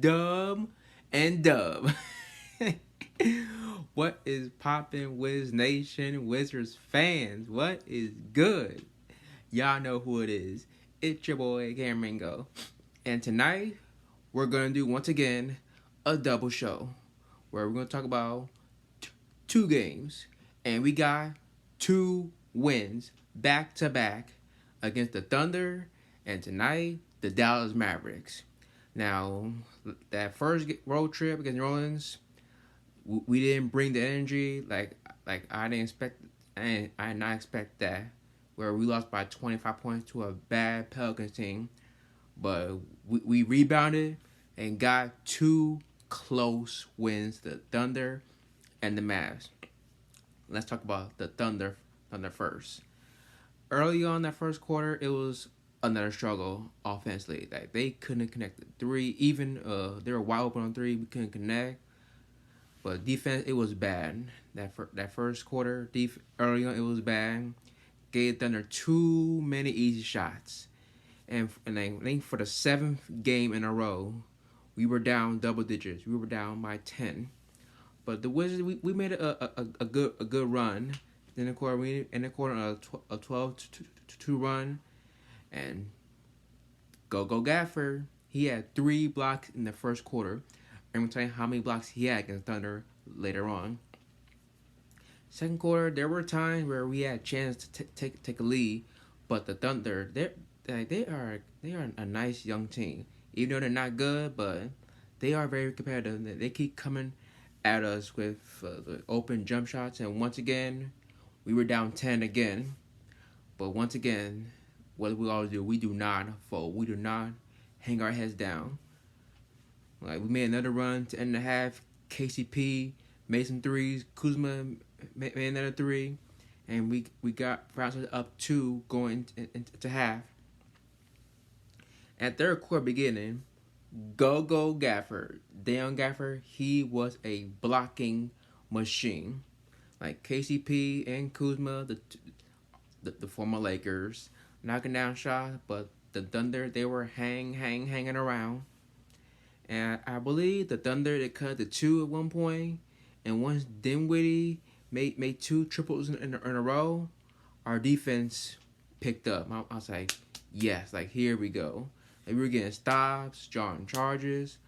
Dub and Dub. What is poppin', Wiz Nation, Wizards fans? What is good? Y'all know who it is. It's your boy Camerongo. And tonight, we're gonna do once again a double show where we're gonna talk about two games. And we got two wins back to back against the Thunder and tonight the Dallas Mavericks. Now, that first road trip against New Orleans, we didn't bring the energy like I didn't expect. I did not expect that, where we lost by 25 points to a bad Pelicans team, but we rebounded and got two close wins: the Thunder and the Mavs. Let's talk about the Thunder first. Early on that first quarter, it was another struggle offensively. Like they couldn't connect the three. Even they were wide open on three, we couldn't connect. But defense, it was bad. That first quarter, early on, it was bad. Gave Thunder too many easy shots, and I think for the seventh game in a row, we were down double digits. We were down by 10. But the Wizards, we made a good run. In the quarter, a 12-2 run, and go Gaffer. He had 3 blocks in the first quarter. I'm gonna tell you how many blocks he had against Thunder later on. Second quarter, there were times where we had a chance to take a lead, but the Thunder, they are a nice young team. Even though they're not good, but they are very competitive. They keep coming at us with the open jump shots, and once again, we were down 10 again. But once again, what do we always do? We do not fold. We do not hang our heads down. Like we made another run to end the half. KCP made some threes. Kuzma made another 3, and we got Francis up 2 going into half. At third quarter beginning, go Gaffer, Daniel Gaffer, he was a blocking machine. Like KCP and Kuzma, the former Lakers, knocking down shots, but the Thunder, they were hanging around. And I believe the Thunder, they cut to 2 at one point, and once Dinwiddie made 2 triples in a row, our defense picked up. I was like, yes, like here we go. Like we were getting stops, drawing charges,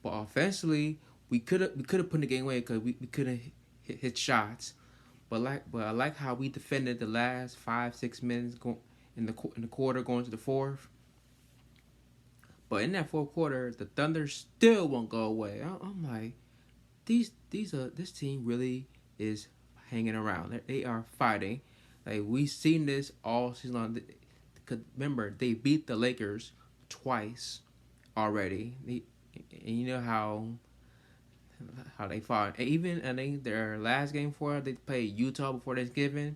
but offensively we could have put the game away because we couldn't hit shots. But I like how we defended the last 5-6 minutes in the quarter going to the fourth. But in that fourth quarter, the Thunder still won't go away. I'm like, this team really is hanging around. They are fighting. Like we've seen this all season long. Remember, they beat the Lakers twice already. And you know how they fought. And even I think their last game they played Utah before Thanksgiving.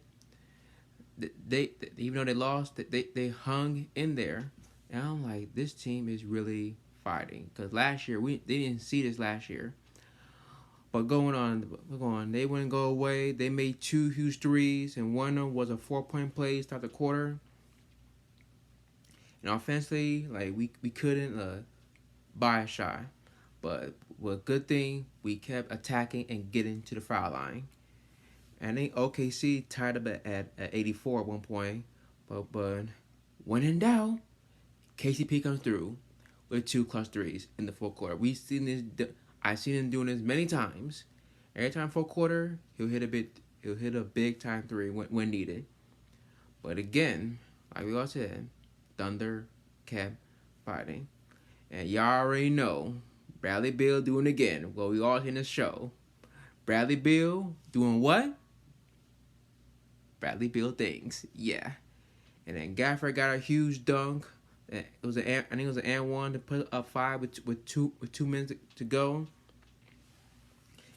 They even though they lost, they hung in there. And I'm like, this team is really fighting. Because last year, they didn't see this last year. But going on, they wouldn't go away. They made 2 huge threes, and one of them was a 4-point play to start the quarter. And offensively, like we couldn't buy a shot. But with good thing, we kept attacking and getting to the foul line. And I think OKC tied up at 84 at one point. But when in doubt, KCP comes through with 2 clutch threes in the fourth quarter. We've seen this. I've seen him doing this many times. Every time fourth quarter, he'll hit a big time 3 when needed. But again, like we all said, Thunder kept fighting, and y'all already know Bradley Beal doing it again. Well, we all in the show. Bradley Beal doing what? Bradley Beal things, yeah. And then Gaffer got a huge dunk. I think it was an and one to put up 5 with 2 minutes to go.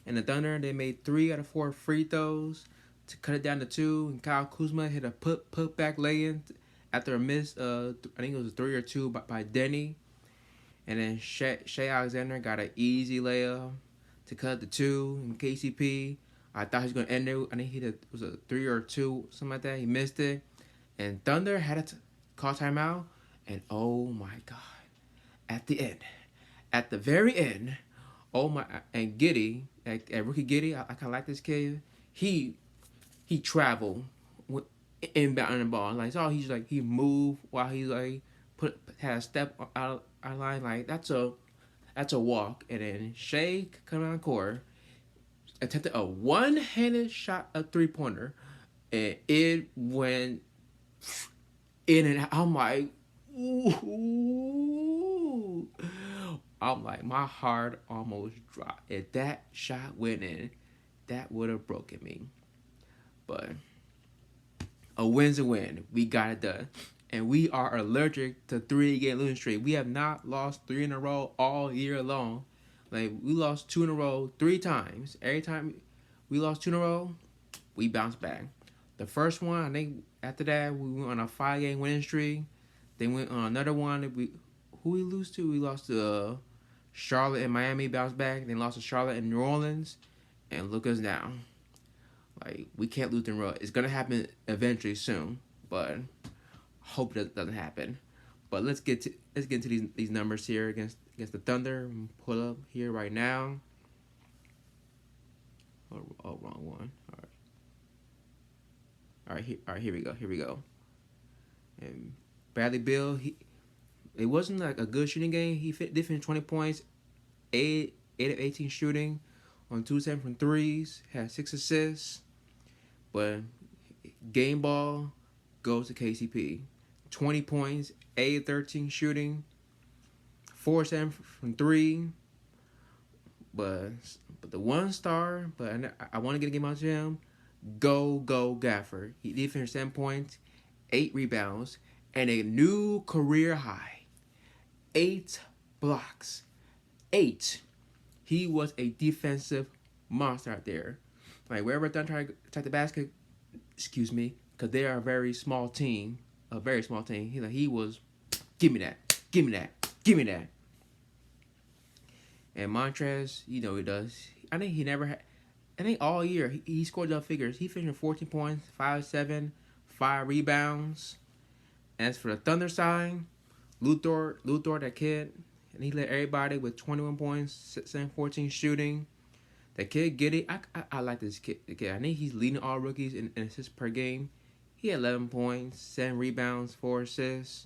And the Thunder, they made 3 out of 4 free throws to cut it down to 2. And Kyle Kuzma hit a put back lay-in after a miss. I think it was a 3 or 2 by Denny. And then Shea Alexander got an easy layup to cut the 2. And KCP, I thought he was going to end it. I think it was a 3 or 2, something like that. He missed it. And Thunder had to call timeout. And oh my God, at the end, At the very end, oh my, and Giddy, rookie Giddy, I kind of like this kid. He traveled inbound the ball. Like, so he moved while he like had a step out of line. Like, that's a walk. And then Shea coming on the court, attempted a one-handed shot, a three-pointer, and it went in and out. I'm like, ooh. I'm like, my heart almost dropped. If that shot went in, that would have broken me. But a win's a win. We got it done. And we are allergic to 3-game losing streak. We have not lost 3 in a row all year long. Like, we lost 2 in a row 3 times. Every time we lost 2 in a row, we bounced back. The first one, I think after that, we went on a 5-game winning streak. Then went on another one. Who we lose to? We lost to Charlotte and Miami, bounced back. Then lost to Charlotte and New Orleans. And look us now. Like, we can't lose in a row. It's going to happen eventually soon. But hope that doesn't happen. But let's get into these numbers here against the Thunder. Pull up here right now. Oh, wrong one. All right, here we go. And Bradley Beal, it wasn't like a good shooting game. He did finish 20 points, 8 of 18 shooting on 2-7 from threes, had 6 assists. But game ball goes to KCP. 20 points, 8 of 13 shooting, 4-7 from 3. But the one star, but I want to get a game out to him. Go Gafford. He did finish 7 points, 8 rebounds, and a new career high. 8 blocks. 8. He was a defensive monster out there. Like, wherever Thunder tried to attack the basket, because they are a very small team. He was, give me that. And Montrez, he does. I think all year he scored double figures. He finished 14 points, 5-7, 5 rebounds. As for the Thunder side, Luthor, that kid, and he led everybody with 21 points, 7-14 shooting. That kid, Giddy, I like this kid. I think he's leading all rookies in assists per game. He had 11 points, 7 rebounds, 4 assists.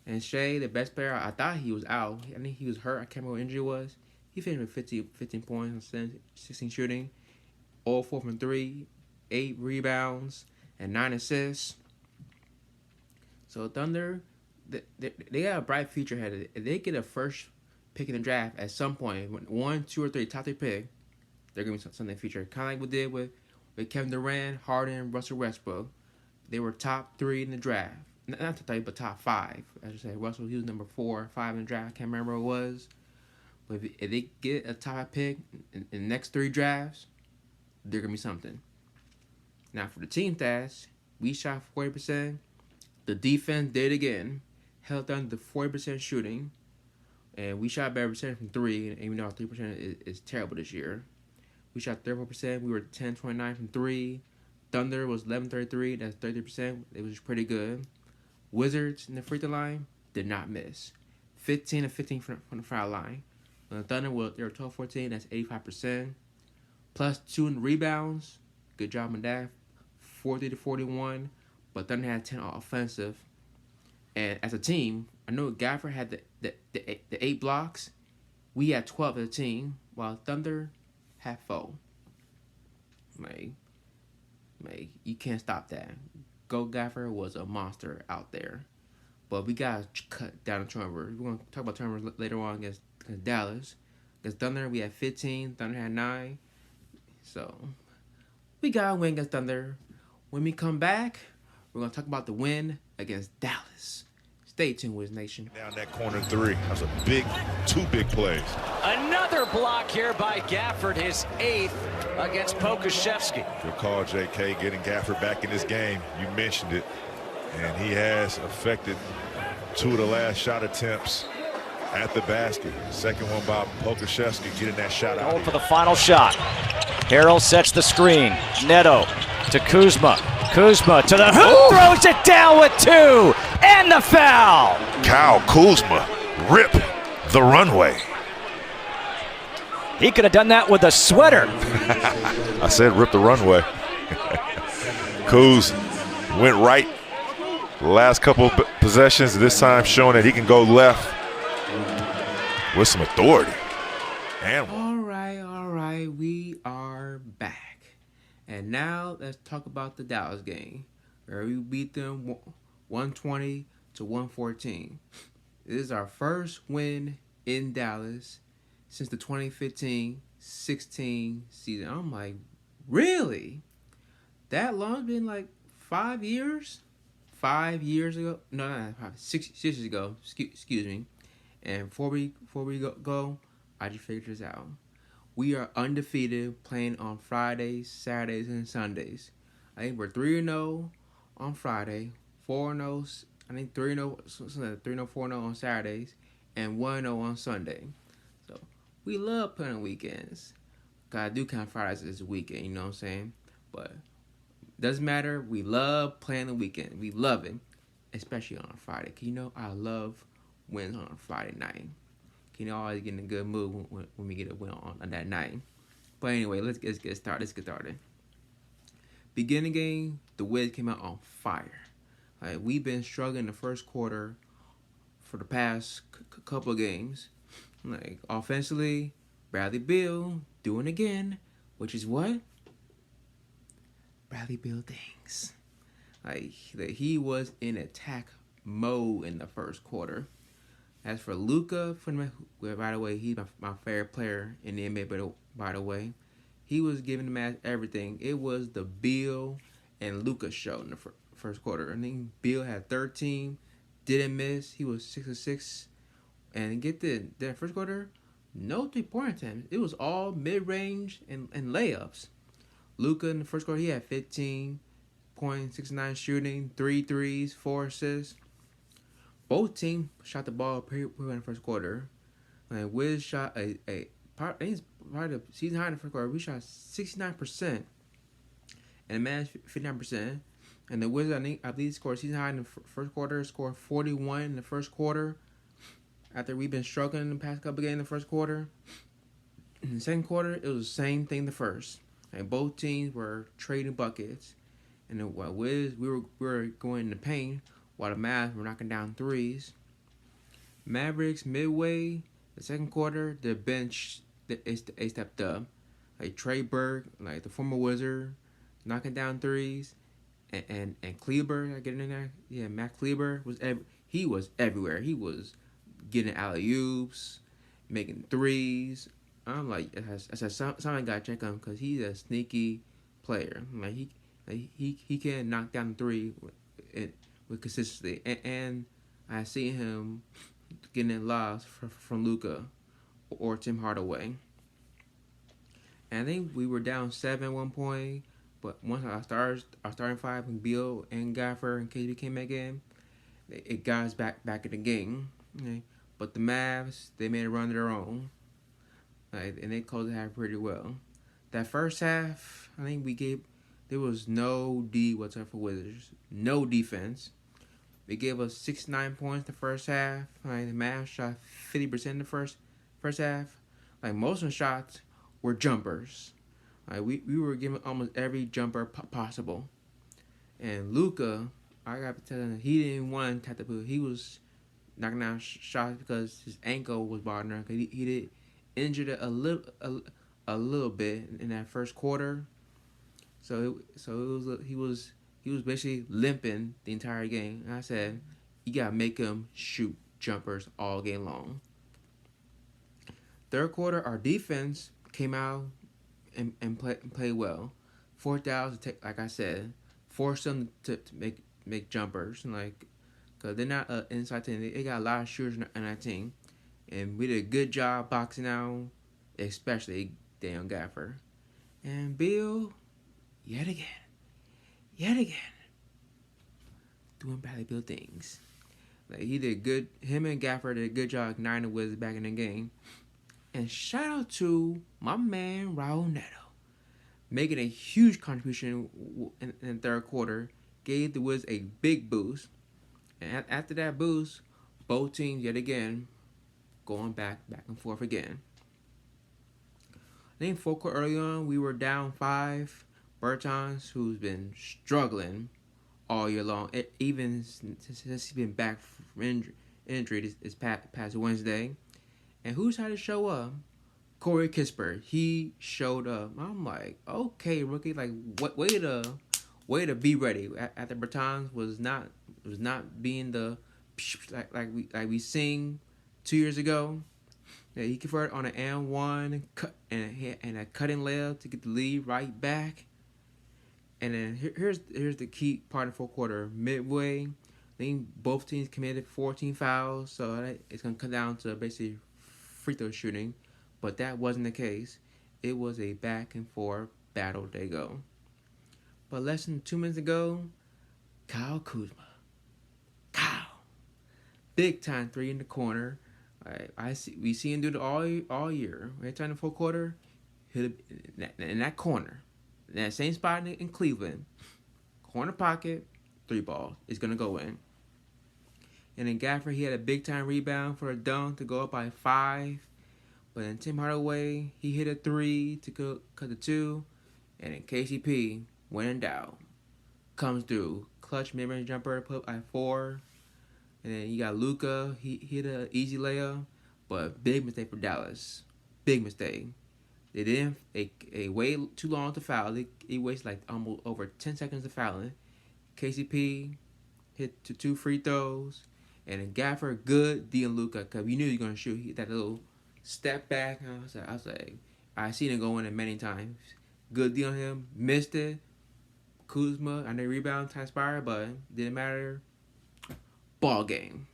And Shea, the best player, I thought he was out. I think he was hurt. I can't remember what injury was. He finished with 15 points, 16 shooting, all 4 from 3, 8 rebounds, and 9 assists. So Thunder, they got a bright future ahead. If they get a first pick in the draft at some point, 1, 2, or 3, top 3 pick, they're going to be something in the future. Kind of like we did with Kevin Durant, Harden, and Russell Westbrook. They were top 3 in the draft. Not top 3, but top 5. I should say Russell, he was number 4 or 5 in the draft. I can't remember what it was. But if they get a top pick in the next 3 drafts, they're going to be something. Now, for the team stats, we shot 40%. The defense did again. Held down to 40% shooting. And we shot better percent from 3, and even though our 3% is terrible this year. We shot 34%. We were 10-29 from 3. Thunder was 11-33. That's 33%. It was pretty good. Wizards in the free throw line did not miss. 15 of 15 from the foul line. When the Thunder they were 12-14. That's 85%. Plus 2 in rebounds. Good job on that. 40-41. But Thunder had 10 offensive. And as a team, I know Gafford had the 8 blocks. We had 12 as a team, while Thunder had 4. You can't stop that. Go Gafford was a monster out there. But we got to cut down the turnovers. We're going to talk about turnovers later on against Dallas. Against Thunder, we had 15. Thunder had 9. So, we got to win against Thunder. When we come back, we're going to talk about the win against Dallas. Stay tuned, Wiz Nation. Down that corner 3. That was 2 big plays. Another block here by Gafford, his 8th against Pokuševski. Recall J.K. getting Gafford back in this game. You mentioned it. And he has affected 2 of the last shot attempts at the basket. Second one by Pokuševski getting that shot out. Going for the final shot. Harrell sets the screen. Neto to Kuzma. Kuzma to the hoop, throws it down with 2, and the foul. Kyle Kuzma, rip the runway. He could have done that with a sweater. I said rip the runway. Kuz went right the last couple of possessions, this time showing that he can go left with some authority. And All right, we are back. And now let's talk about the Dallas game, where we beat them 120 to 114. This is our first win in Dallas since the 2015-16 season. I'm like, really? That long? It's been like 5 years? 5 years ago? No, not 5, 6 years ago. Excuse me. And before we go, I just figured this out. We are undefeated playing on Fridays, Saturdays, and Sundays. I think we're 3-0 on Friday, 4-0. I think 3-0, 4-0 on Saturdays, and 1-0 on Sunday. So we love playing on weekends. Cause I do count Fridays as a weekend, you know what I'm saying? But doesn't matter. We love playing the weekend. We love it, especially on a Friday. Cause you know I love wins on a Friday night. You know, always get in a good mood when we get a win on that night. But anyway, let's get started. Beginning game, the Wiz came out on fire. Like, we've been struggling the first quarter for the past couple of games. Like, offensively, Bradley Beal doing again, which is what? Bradley Beal things. Like, he was in attack mode in the first quarter. As for Luka, by the way, he's my favorite player in the NBA, but by the way, he was giving the match everything. It was the Beal and Luka show in the first quarter. I think Beal had 13, didn't miss. He was 6 of 6. And get that first quarter, no 3-point attempts. It was all mid-range and layups. Luka in the first quarter, he had 15 points, 6-9 shooting, 3 threes, 4 assists. Both teams shot the ball pretty well in the first quarter. Like, Wiz shot I think it's probably the season high in the first quarter. We shot 69%, and the Mavs 59%. And the Wiz, I believe, scored season high in the first quarter. Scored 41 in the first quarter. After we've been struggling in the past couple games in the first quarter. In the second quarter, it was the same thing the first. Like, both teams were trading buckets, and the Wiz we were going in the paint, while the Mavs were knocking down threes. Mavericks, midway, the second quarter, the bench, they stepped up. Like Trey Burke, like the former Wizard, knocking down threes. And Kleber, getting in there. Yeah, Matt Kleber, he was everywhere. He was getting alley-oops, making threes. I'm like, I said, somebody got to check him because he's a sneaky player. Like, he can knock down the three with consistency, and I see him getting lobs from Luka or Tim Hardaway. And I think we were down 7 at one point, but once our starting five, when Beal and Gaffer and KD came back in, it got us back in the game. Okay? But the Mavs, they made a run of their own, and they closed the half pretty well. That first half, I think there was no D whatsoever for Wizards. No defense. They gave us 69 points the first half. Like, the Mavs shot 50% in the first half. Like, most of the shots were jumpers. Like, we were giving almost every jumper possible. And Luka, I got to tell you, he didn't want to tap the pool. He was knocking down shots because his ankle was bothering him. Cause he did injured it a little bit in that first quarter. So he was basically limping the entire game. And I said, you gotta make him shoot jumpers all game long. Third quarter, our defense came out and played well. Fourth down, like I said, forced them to make jumpers, like, cause they're not an inside team. They got a lot of shooters in that team, and we did a good job boxing out, especially Daniel Gaffer and Bill. Yet again, doing Bradley Beal things. Like, he did good. Him and Gaffer did a good job igniting the Wizards back in the game. And shout out to my man Raul Neto, making a huge contribution in the third quarter. Gave the Wizards a big boost. And after that boost, both teams yet again going back and forth again. I think fourth quarter early on, we were down 5. Bertans, who's been struggling all year long, even since he's been back from injury this past Wednesday. And who's had to show up? Corey Kispert. He showed up. I'm like, okay, rookie, like what way to be ready. After Bertans was not being the like we sing 2 years ago. Yeah, he converted on an and one cut and a cutting layup to get the lead right back. And then here's the key part of the fourth quarter. Midway, I think both teams committed 14 fouls, so it's gonna come down to basically free throw shooting. But that wasn't the case. It was a back and forth battle they go. But less than 2 minutes ago, Kyle Kuzma. Big time 3 in the corner. We see him do it all year. Every time in the fourth quarter, hit in that corner. In that same spot in Cleveland. Corner pocket, 3 ball. It's going to go in. And then Gafford, he had a big time rebound for a dunk to go up by 5. But then Tim Hardaway, he hit a 3 to cut the 2. And then KCP, when in doubt, comes through. Clutch mid-range jumper, put up by 4. And then you got Luka. He hit an easy layup, but big mistake for Dallas. Big mistake. They didn't wait too long to foul. He wasted like almost over 10 seconds of fouling. KCP hit 2 free throws, and then Gafford good D and Luka because we knew he was gonna shoot. He that little step back. I was like, I seen him go in many times. Good D on him. Missed it. Kuzma, I know rebound transpired, but didn't matter. Ball game.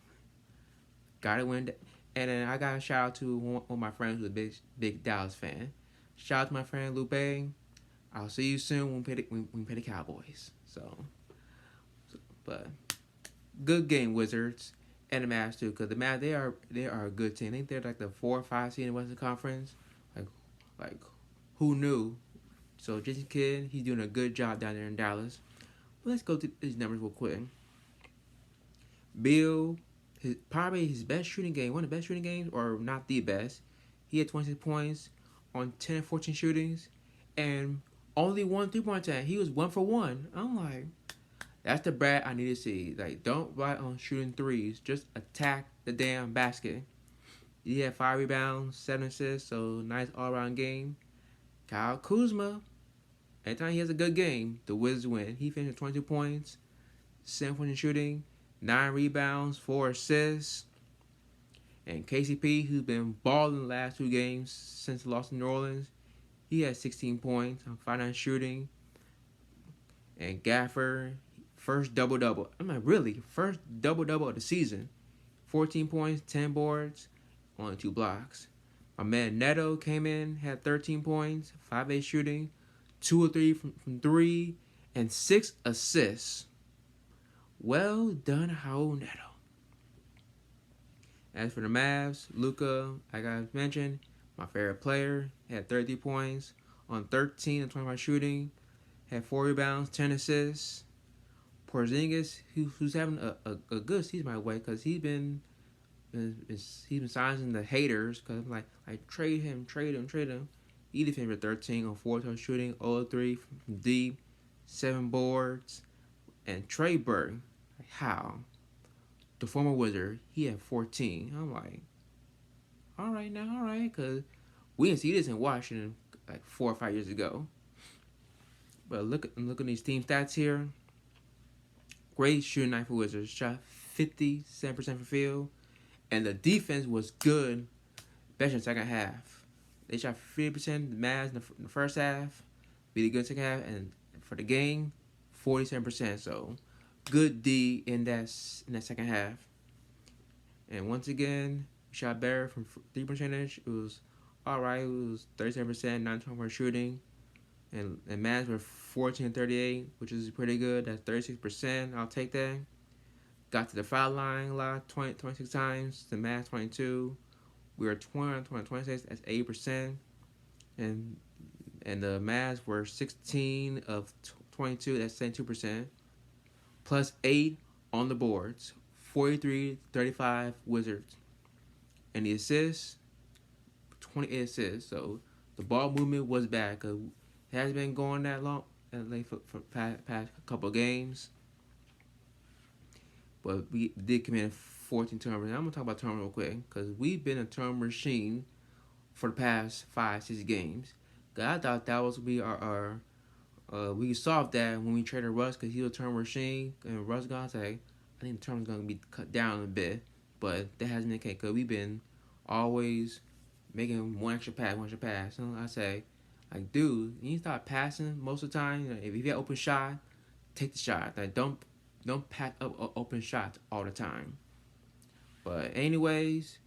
Got to win. And then I got a shout out to one of my friends who's a big Dallas fan. Shout out to my friend Lupe. I'll see you soon when we play the Cowboys. But good game, Wizards and the Mavs too, because the Mavs they are a good team. I think they're like the 4 or 5 seed in the Western Conference. Like who knew? So Jason Kidd, he's doing a good job down there in Dallas. But let's go through these numbers real quick. Bill, probably his best shooting game, one of the best shooting games, or not the best. He had 26 points on 10 and 14 shootings, and only 1 3-point attempt. He was 1 for 1. I'm like, that's the Brad I need to see. Like, don't rely on shooting threes. Just attack the damn basket. He had 5 rebounds, 7 assists, so nice all-around game. Kyle Kuzma, anytime he has a good game, the Wizards win. He finished with 22 points, 7 points in shooting, 9 rebounds, 4 assists. And KCP, who's been balling the last 2 games since the loss in New Orleans, he had 16 points on 5-9 shooting. And Gafford, first double-double. I'm like, really? First double-double of the season. 14 points, 10 boards, only 2 blocks. My man Neto came in, had 13 points, 5-8 shooting, 2 or 3 from 3, and 6 assists. Well done, Raul Neto. As for the Mavs, Luka, like I mentioned, my favorite player, had 30 points on 13 and 25 shooting, had 4 rebounds, 10 assists. Porzingis, who's having a good season, by the way, because he's been sizing the haters, because I'm like trade him. He defended for 13 on 4 shooting, 0-3 from deep, 7 boards, and Trey Burke. How? The former Wizard, he had 14. I'm like, all right, because we didn't see this in Washington like 4 or 5 years ago. But look at these team stats here. Great shooting night for Wizards. Shot 57% from field, and the defense was good, especially in the second half. They shot 50% the Mavs in the first half, be the good second half, and for the game, 47%. So good D in that second half. And once again, we shot better from 3 percentage. It was alright. It was 37%, 9-20 shooting. And Mavs were 14-38, which is pretty good. That's 36%. I'll take that. Got to the foul line a lot, 26 times. The Mavs 22. We were 26. That's 8%. And the Mavs were 16 of 22. That's 72%. Plus 8 on the boards. 43-35 Wizards. And the assists, 28 assists. So the ball movement was bad because it has been going that long, for past couple of games. But we did commit 14 turnovers. And I'm gonna talk about turnovers real quick because we've been a turnover machine for the past 5-6 games. Cause I thought that was be our we solved that when we traded Russ because he was a turnover machine and Russ gonna say I think the turnovers gonna be cut down a bit, but that hasn't been the case because we've been always making one extra pass. So I say, like, dude, you need to stop passing most of the time. You know, if you get open shot, take the shot. Like, don't pack up open shots all the time. But anyways,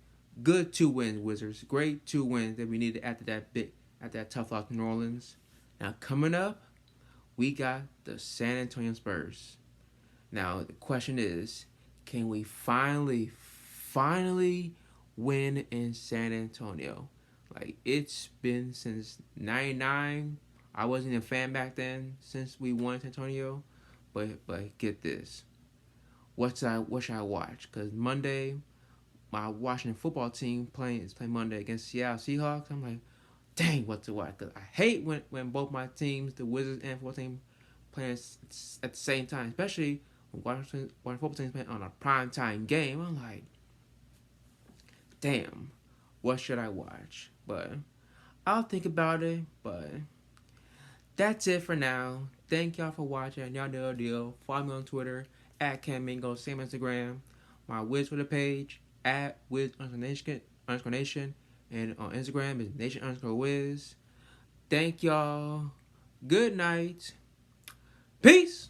good 2 wins, Wizards. Great 2 wins that we needed after that tough loss to New Orleans. Now coming up, we got the San Antonio Spurs. Now the question is, can we finally win in San Antonio? Like, it's been since '99. I wasn't a fan back then since we won San Antonio. But get this. What should I watch? Because Monday, my Washington football team playing Monday against Seattle Seahawks. I'm like, dang, what to watch? Because I hate when both my teams, the Wizards and football team, playing at the same time. Especially when Washington football team is playing on a primetime game. I'm like, damn, what should I watch? But I'll think about it. But that's it for now. Thank y'all for watching. Y'all know the deal. Follow me on Twitter at CamMingo. Same Instagram. My Wiz Twitter page at Wiz_Nation. And on Instagram is Nation_Wiz. Thank y'all. Good night. Peace.